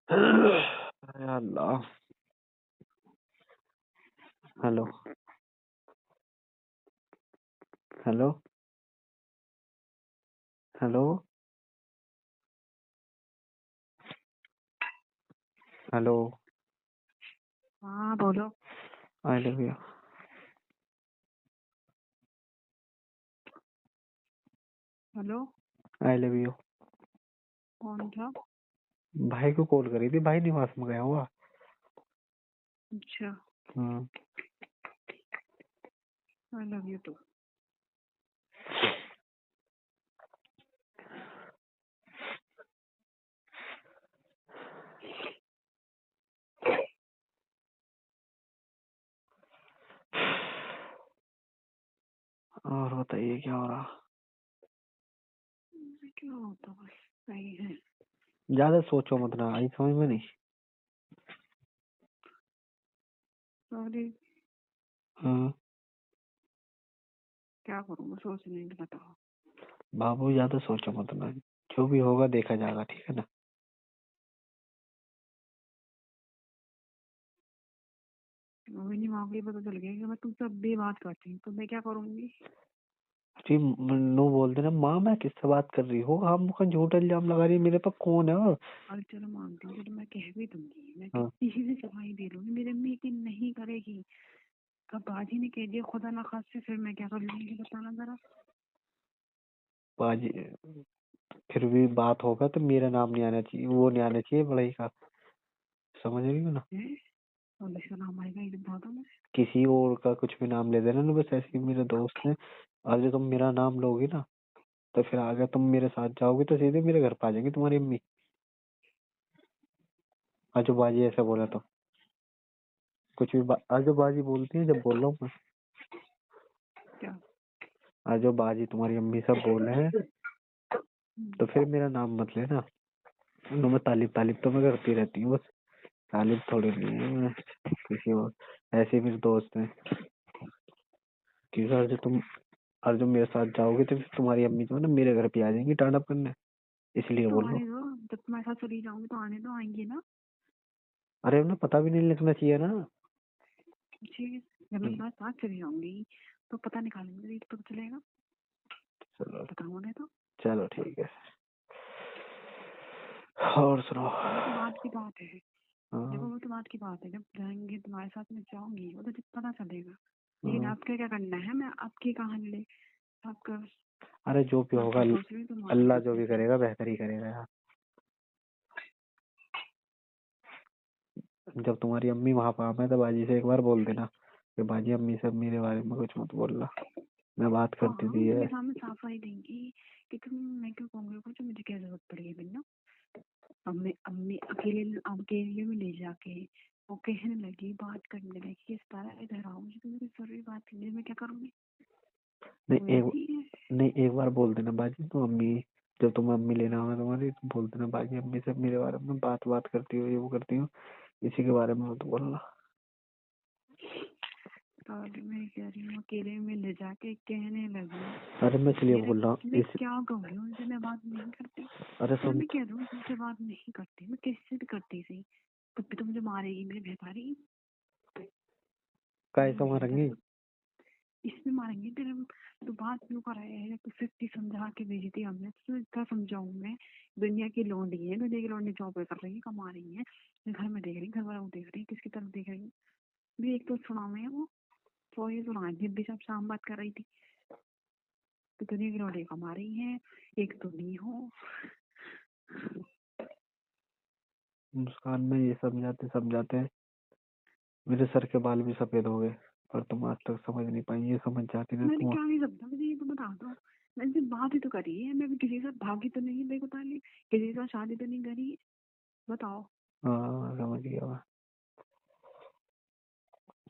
अरे Allah. Hello hello hello hello. हाँ बोलो। I love you. Hello, I love you. कौन था? भाई को कॉल करी थी, भाई निवास में गया हुआ। अच्छा, हाँ। I love you too. और बताइए क्या हो रहा? क्या होता बस सही है। ज्यादा सोचो मत ना, आई समझ में नहीं। सॉरी, हाँ। क्या करूँ मैं सोच नहीं बताओ। बाबू ज्यादा सोचो मत ना, जो भी होगा देखा जाएगा, ठीक है ना। अभी नहीं मांगी, पता चल गया कि मैं तुमसे अब भी बात करती हूँ तो मैं क्या करूँगी। जी नो बोल देना, माँ मैं किससे बात कर रही हो? आप मुझे झूठा इल्जाम लगा रही है, मेरे पास कौन है? और चलो मानती हूँ, चलो मैं कह भी दूंगी, मैं हाँ। किसी से सफाई दे लूंगी, मेरी अम्मी यकीन नहीं करेगी। कब बाजी ने कह दिया खुदा ना खास्ते, फिर मैं क्या कर लूंगी बताना जरा। बाजी फिर भी बात होगा तो मेरा नाम नहीं आना चाहिए, वो नहीं आना चाहिए बड़ाई का, समझ रही हो ना। है और इसका नाम आएगा ये बता दो मैं। किसी और का कुछ भी नाम ले देना ना, बस ऐसे ही मेरे दोस्त हैं। आज जो तुम मेरा नाम लोगी ना, तो फिर आगे तुम मेरे साथ जाओगे तो सीधे मेरे घर पे आ जाएंगी तुम्हारी अम्मी। आज जो बाजी ऐसा बोला तो कुछ भी आज जो बाजी बोलती है, जब बोल रहा हूँ मैं, क्या? आज जो बाजी तुम्हारी अम्मी सब बोल रहे हैं, तो फिर मेरा नाम मत लेना। उन्होंने मैं तालीब तो मैं करती रहती हूँ बस, तालीब थोड़ी नहीं है मैं किसी और। ऐसे मेरे दोस्त हैं कि सर जो तुम और जो मेरे साथ जाओगे तो फिर तुम्हारी अम्मी जो है ना मेरे घर पे आ जाएंगी टांडप करने, इसलिए तो बोल रहा हूँ। आने दो, जब तुम्हारे साथ चली जाऊंगी तो आने दो, आएंगी ना। अरे उन्हें पता भी नहीं लिखना चाहिए ना। ठीक है, जब मैं तुम्हारे साथ चली जाऊंगी तो पता निकालेंगे तो पता चलेगा। चलो बताओगे तो। चलो ठीक है, और सुनाओ। वो तो बात की बात है। देखो हाँ। वो तो बात की बात है, जब जाएंगे तुम्हारे साथ में जाऊंगी वो तो जब पता चलेगा। लेकिन आपका क्या करना है, मैं आपकी कहानी ले आपका। अरे जो भी आप होगा क्या सोच रही हो तुम्हारा अल्लाह क्या जो भी सोच रही करेगा बेहतर ही करेगा यार। जब तुम्हारी अम्मी वहां पर आए तो बाजी से एक बार बोल देना कि बाजी अम्मी से मेरे बारे में कुछ मत बोलना, मैं बात हो। करती हाँ थी उनके है। सामने साफाई देंगी कि तुम, मैं क्यों कहूँगी कुछ, मुझे क्या जरूरत पड़ी है बिन्ना। अम्मी अम्मी अकेले अकेले में ले जाके वो कहने लगी, बात करने लगी, इस तरह इधर आओ, मुझे तो मेरी जरूरी बात थी, मैं क्या करूँगी। वो नहीं एक ऐसी है। नहीं एक बार बोल देना बाजी, तो अम्मी जब तुम अम्मी लेना होगा तुम्हारी तो बोल देना बाजी अम्मी से मेरे बारे में बात करती हो, ये वो करती हो, इसी के बारे में मत बोलना। और मैं कह रही हूँ अकेले में ले जाके कहने लगी। अरे मैं इसलिए मेरे बोल रहा हूँ मैं इस। क्या कहूँगी उनसे, मैं बात नहीं करती। अरे चलो सुन, मैं कह दूँ तुमसे बात नहीं करती, मैं किससे भी करती सही, तब भी तो मुझे मारेगी, मुझे भैंसारी। कैसा मारेंगी? इसमें मारेंगे तेरे। तो बात क्यों कराया है, तो 50 समझा के भेजी थी हमने, तो क्या समझाऊं मैं। दुनिया की लौंडी है, दुनिया की लौंडी जॉब कर रही है, कमा रही है, घर में देख रही, घर वालों को देख रही, किसकी तरफ देख रही है। भी एक तो सुना मैं वो, तो ये सुना जब भी सब शाम बात कर रही थी, तो दुनिया की लौंडी कमा रही है, एक तो नहीं हो। मुस्कान में ये समझाते समझाते मेरे सर के बाल भी सफेद हो गए, और तुम आज तक समझ नहीं पाई, ये समझ जाती ना मैंने तुम। क्या नहीं समझा, मुझे ये तो बता दो। मैंने सिर्फ बात ही तो करी है, मैं भी किसी के साथ भागी तो नहीं, देखो ताली किसी के साथ शादी तो नहीं करी है। बताओ। हाँ समझ गया मैं।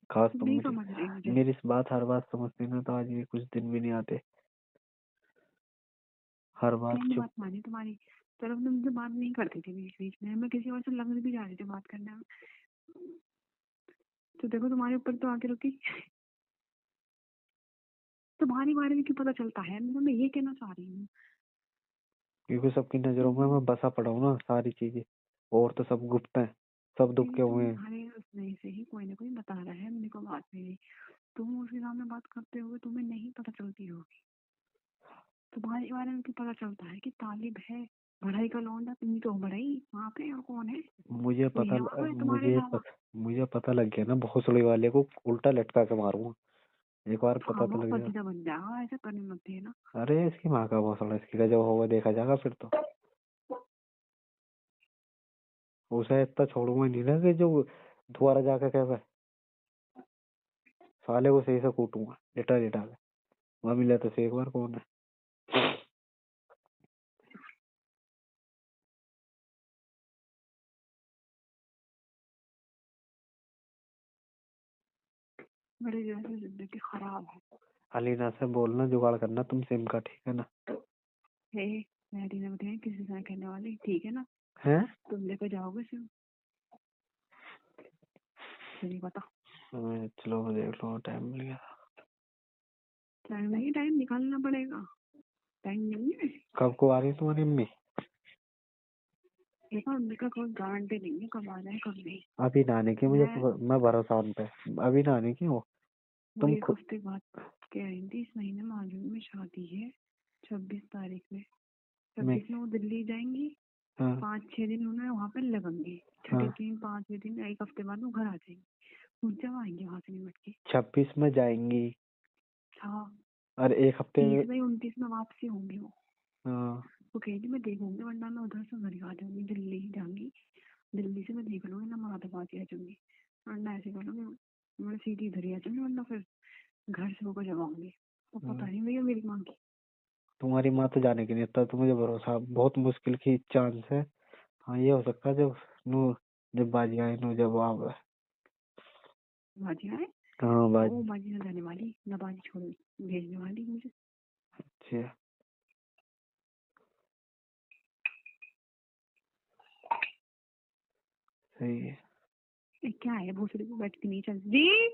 खास तुम तुम नहीं मेरी समझ रही मुझे। मेरी इस बात हर बात समझती ना, तो आज ये कुछ दिन भी नहीं आते। हर बात मैंने चुप। बात मानी तुम्हारी। चलो तुम मुझसे बात नहीं करती थी बीच बीच में, मैं किसी और से लगने भी जा रही थी बात करने में, तो देखो तुम्हारे ऊपर तो आके रुकी। तुम्हारे बारे में क्यों पता चलता है, मैं ये कहना चाह रही हूँ। क्योंकि सबकी नजरों में मैं बसा पड़ा हूँ ना, सारी चीजें और तो सब गुप्त हैं, सब दुबके तुम हुए हैं। तुम्हारे उसमें से ही कोई ना कोई बता रहा है मेरे को बात मेरी, तुम उसके सामने बात करते हुए तुम्हें नहीं पता चलती होगी। तुम्हारे बारे में भी पता चलता है कि तालिब है, बढ़ाई का लौंडा, तुम तो बढ़ाई वहाँ पे, और कौन है मुझे कोई पता है वहाँ पे तुम्हारे मुझे अलावा? मुझे पता लग गया ना, भोसड़ी वाले को उल्टा लटका के मारूंगा एक बार, पता हाँ तो वो लग जाएगा। पतिता बन जाएगा, ऐसा करने मत देना। अरे इसकी माँ का भोसड़ा, इसकी का जब होगा देखा जाएगा फिर तो। उसे इतना छोड़ूंगा नहीं ना कि जो दोबारा जाकर कहे, साले को सही से कूटूंगा लिटा लिटा के। वहाँ मिला तो से एक बार, कौन है। मेरी जैसी जिंदगी खराब है। अलीना से बोलना जुगाड़ करना तुम सिम का, ठीक है ना। हे, मेरी ने बताया किसी से कहने वाली, ठीक है ना? हैं? तुम लेकर जाओगे सिम? नहीं पता। चलो मैं देख लूँ, टाइम मिल गया। टाइम नहीं, टाइम निकालना पड़ेगा, टाइम नहीं है। कब को आ रही है तुम्हारी अम्मी? देखो उनका कोई गारंटी नहीं है कब आ जाए कब नहीं। अभी ना आने की, मुझे मैं मैं भरोसा उन पे। अभी ना आने की वो, वो तुम एक खुद। हफ्ते बाद कह रही थी, इस महीने मार्जून में शादी है, 26 तारीख में। मैं 26 में वो दिल्ली जाएंगी, हाँ 5-6 दिन उन्हें वहाँ पे लगेंगे, छठे हाँ। दिन 5वें दिन एक हफ्ते बाद वो घर आ जाएंगे। वो जब आएंगे वहाँ से निमट के। 26 में जाएंगी हाँ, और एक हफ्ते 30 में। में 29 में वापसी होंगी वो। हाँ। वो कह रही मैं देखूंगी, वरना मैं उधर से घर ही आ जाऊंगी, दिल्ली ही जाऊंगी, दिल्ली से मैं देख लूंगी ना, मुरादाबाद ही आ जाऊंगी, वरना ऐसे कर लूंगी, मैं सीधी इधर ही आ जाऊंगी, वरना फिर घर से होकर जब आऊंगी। तो पता नहीं भैया मेरी माँ की। तुम्हारी माँ तो जाने की नहीं, इतना तो मुझे भरोसा, बहुत मुश्किल की चांस है। हाँ ये हो सकता है, जब नू जब बाजी आए नू, जब आप। बाजी आए? हाँ ओ बाजी। बाजी ना जाने वाली, ना बाजी छोड़ भेजने वाली मुझे। अच्छा सही है। क्या है, भूसड़ी को बैठ के नहीं चल जी,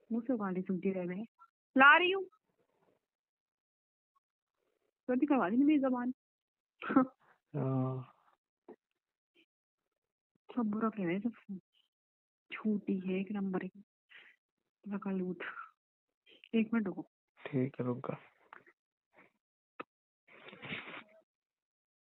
मुँह से गाली सुनती रह गए, ला रही हूँ, सर्दी करवा दी मेरी जबान। हाँ, सब बुरा कह रहे हैं, सब छूटी है एक नंबर, एक लूट। 1 मिनट रुको। ठीक है रुक।